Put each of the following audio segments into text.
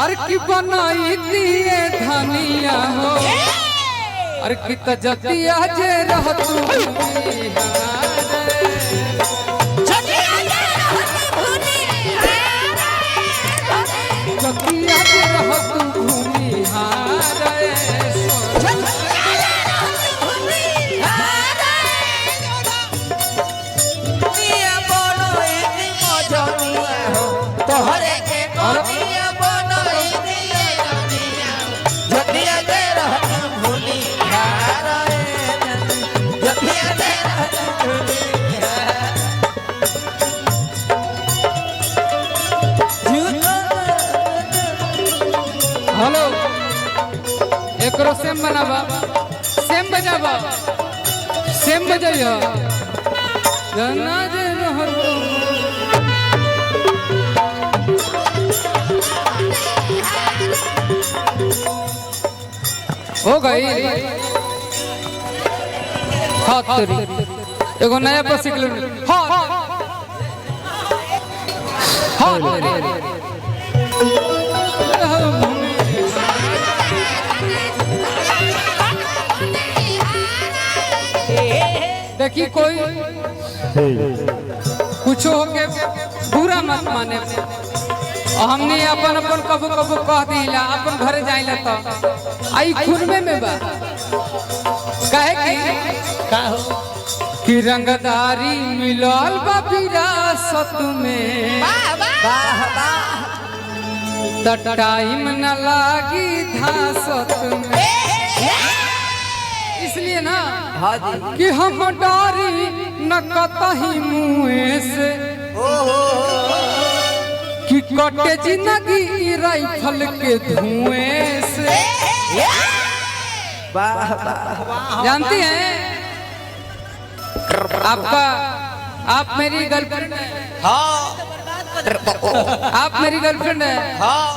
अरे की बनाई दिए धनिया हो अरे की तजतिया जे रह तू जतिया जे रह तू भूमिहार तोहरे के कनिया बनई दिए दुनिया जतिया दे रहत भूली हारे जतिया दे रहत भूली हेलो एकरो सेम बनावा सेम बजावा सेम बजाइयो जना जे रहत हो गई हाँ तेरी एगो नया पर सीख लो हाँ हाँ देखी कोई कुछ हो के बुरा मत माने हमने अपन अपन कबो कबो कह दिला अपन घरे जाइला तो आई खुनमे में बा काहे का हो कि रंगदारी मिलल बा विरासत में वाह वाह त टाइम न लागी धासत में इसलिए ना हां जी कि हम डारी न कतही मुँह से कि कटे जिंदगी राइफल के धुएं से वाह वाह जानती हैं आपका आप मेरी गर्लफ्रेंड है हाँ आप मेरी गर्लफ्रेंड है हाँ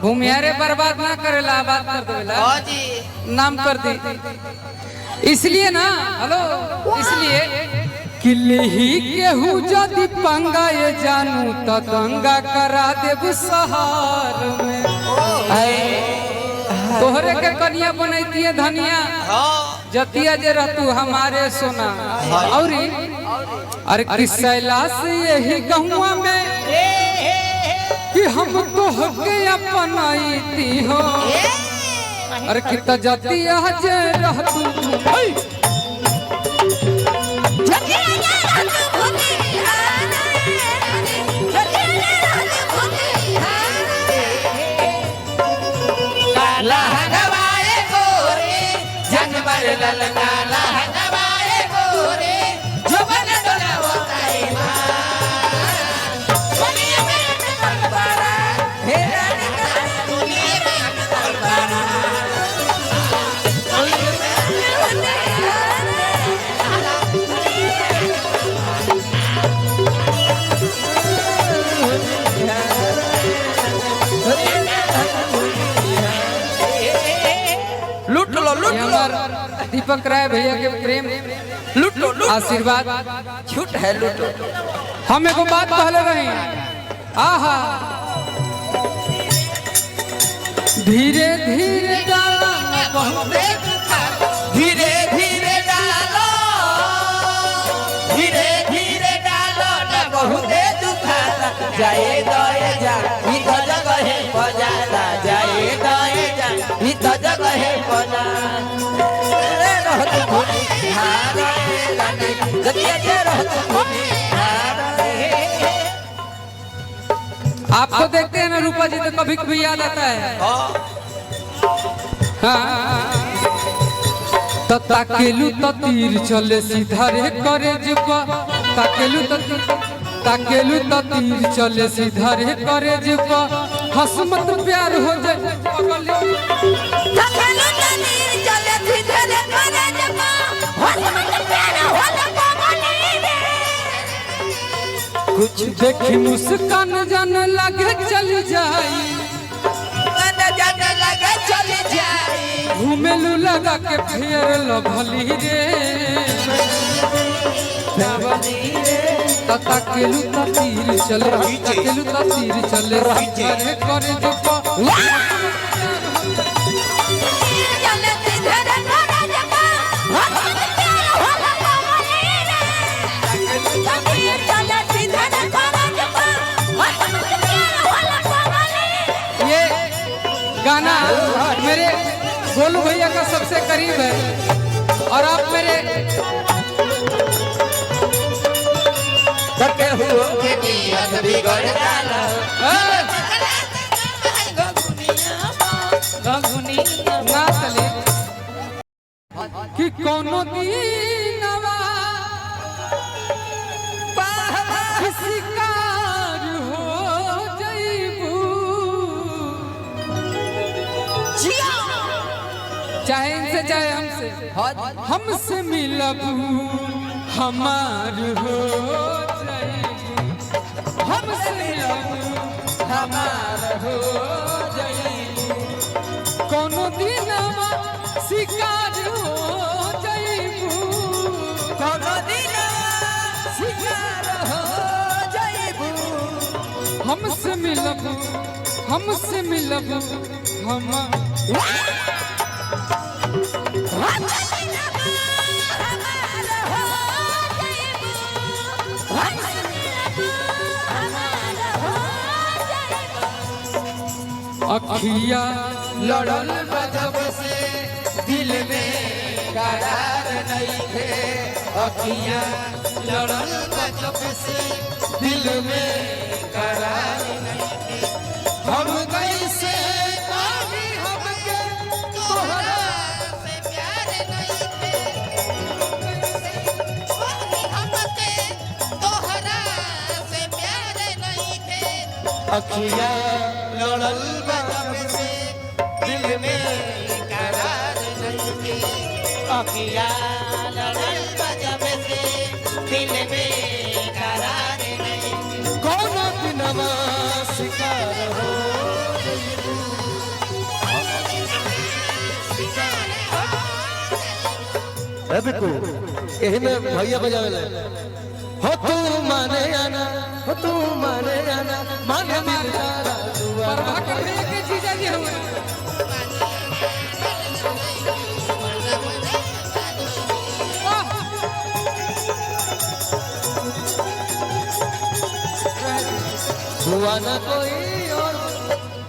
भूमियारे बर्बाद ना करेला बात कर देला हाँ जी नाम कर दी इसलिए ना हेलो इसलिए किल्ली केहू जदि पंगा ये जानू तो दंगा करा देब सहार में तोहरे के कनिया बनैती है धनिया जतिया जे रहतू हमारे सोना और अरे किसैला से यही गहुआ में कि हम तोहके अपनाईती हो अरे कितना जतिया जे रहतू ललना लहनवाए गोरे जबन डोला होताई मां दुनिया में तलवारा हे रानी का दुनिया में तलवारा लूट लो दीपक राय भैया के प्रेम लूट लो आशीर्वाद झूठ है लूट लो हम एगो बात कहले रही आहा धीरे धीरे डाला बहुते धीरे धीरे डालो धीरे धीरे डालो न बहुते दुखाता जाए दए जा ई तो जगह है बजाता जाए दए जा ई तो जगह है बजा रहत भूली हारे लाने जतिया जे रहत भूली हारे आपको देखते हैं ना रूपा जी तो कभी कभी याद आता है हाँ तो ताकेलू तो तीर चले सीधा रे करे जुबा ताकेलू तो तीर चले सीधा रे करे जुबा हसमत प्यार हो जाए ताकेलू तो तीर चले सीधा रे करे जुबा हसमत प्यार हो जाए कुछ देखी मुस्कान जान लगे चल जाई जान लगे चल जाई घूमेलू लगा के फेर लो भली रे तकेलू तीर चले तकेलू तीर चले करे करे जो ये गाना मेरे गोलू भैया का सबसे करीब है और आप मेरे ना चले कि कोनो दीनवा शिकार हो जइबू चाहे इनसे चाहे हमसे मिलबू हमार हो हमसे मिलबू हमार हो कोनो दिनवा शिकार हो जइबू कोनो दिनवा शिकार हो जइबू हमसे मिलबू हम अखिया लड़ल जब से दिल में करार नहीं थे अखिया लड़ल जब से दिल में करार नहीं थे हम कैसे कभी हमके तोहरा से प्यार नहीं थे हमके तोहरा से प्यार नहीं थे अखिया लड़ल से दिल में करार नहीं थी अखिया लड़ल जब से दिल में करार नहीं थी कौन दिनवा शिकार हो देखो यही में भैया बजावे ले हो तू माने आना हो तू माने आना माने मिलता परवा कर रहे के जीजा जी हुए हुआ ना कोई और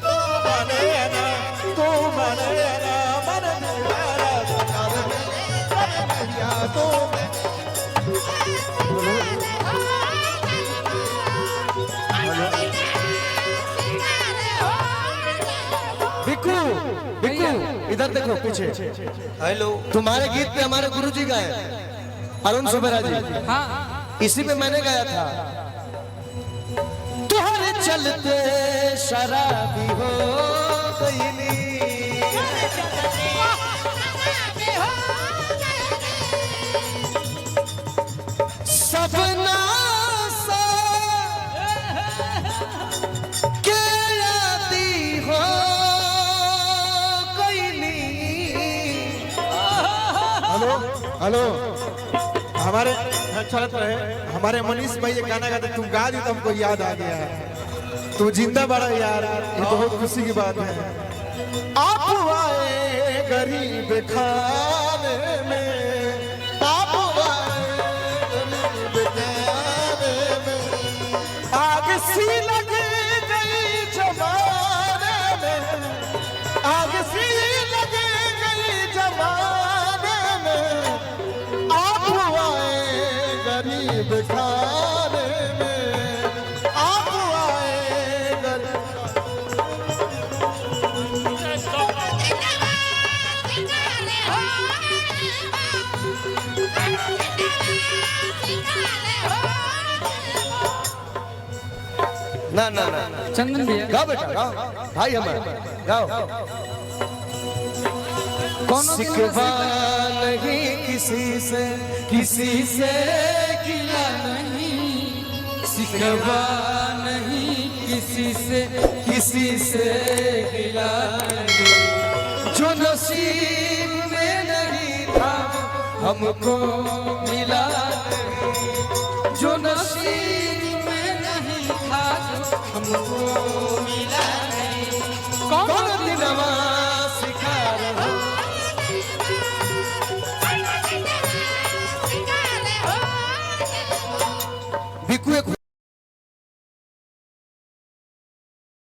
तू माने ना मन मेरा तो बिकू बिकू इधर देखो पीछे हेलो तुम्हारे गीत पे हमारे गुरुजी गाए अरुण सुबेरा जी हाँ इसी पे मैंने गाया था तुम्हारे चलते शराबी हो गईली सपना सा के यादी हो गईली हेलो हेलो हमारे चलत रहे हमारे मनीष भाई ये गाना गाते तुम गा दी तो हमको याद आ गया तू जिंदा बड़ा यार ये बहुत खुशी की बात है आप आए गरीब खाने में आप आए गरीब खाने में आग सी लग गई जमाने में आग सी लग गई जमाने में आप आए गरीब खाने में आप आए गरीब ना ना ना चंदन भैया गाओ बेटा गाओ भाई हमारे गाओ सिकवा नहीं किसी से गिला नहीं सिकवा नहीं किसी से गिला नहीं जो नसीब में नहीं था हमको मिला नहीं, जो नसीब में नहीं था, जो हमको मिला नहीं। कौन दिलवा सिखा रहा भिक्कू